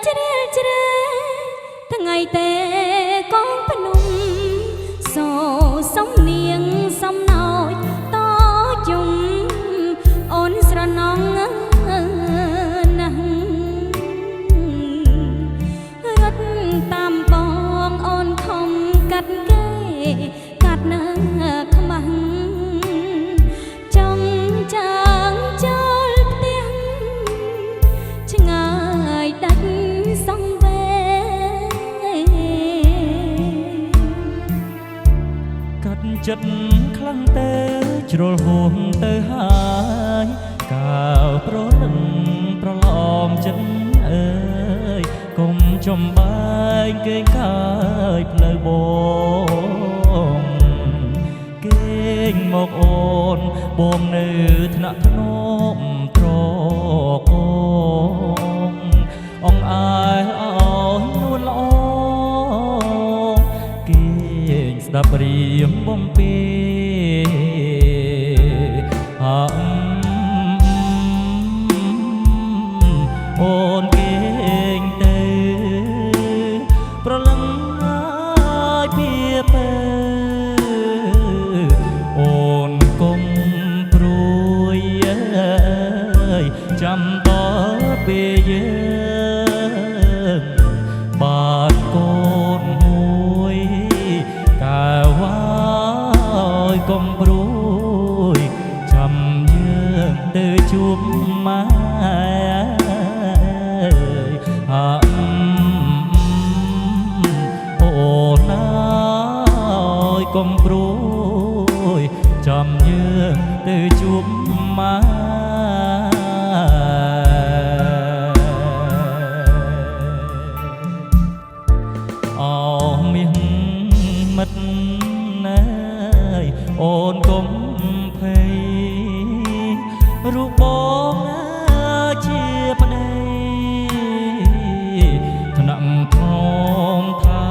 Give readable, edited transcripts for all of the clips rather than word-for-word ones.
ជ្រែលជ្រែថ្ងៃតែកងភ្នំសូសំនៀងសំណោចតយំអូនស្រណងណាស់រត់តាមបងអូនខំកាត់គេកាត់នៅខ្មាំងចង់ចាំចូលផ្ទះឆ្ងាយដាច់សងវេកាត់ចិត្តខ្លាំងទៅជ្រុលហួងទៅហើយកាវប្រលឹងប្រឡំចិត្តអើយកុំចំបែកគេកាយផ្លូវបងគេងមកអូនបងនៅថ្នាក់ធ្នមត្រកងអងអាយអោយនួនល្អគេងស្ដាប់រៀមបំពេអូនគេងទៅប្រលឹងហើយពីពេអូនកុំព្រួយចាំតពេលយើងបាត់កូនមួយកែវហើយកុំព្រួយចាំយើងទៅជួបម៉ែអូនអើយកុំព្រួយចាំយើងទៅជួបម៉ែអូមាសមិត្តណែអូនកុំភ័យរូបបងជាប្តីថ្នាក់ធំថា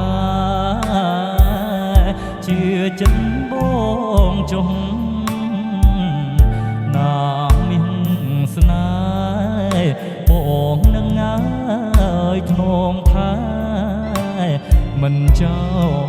ជឿចិត្តបងចុះណាមានស្នេហ៍បងនឹងអើយធ្នមថាមិនចោល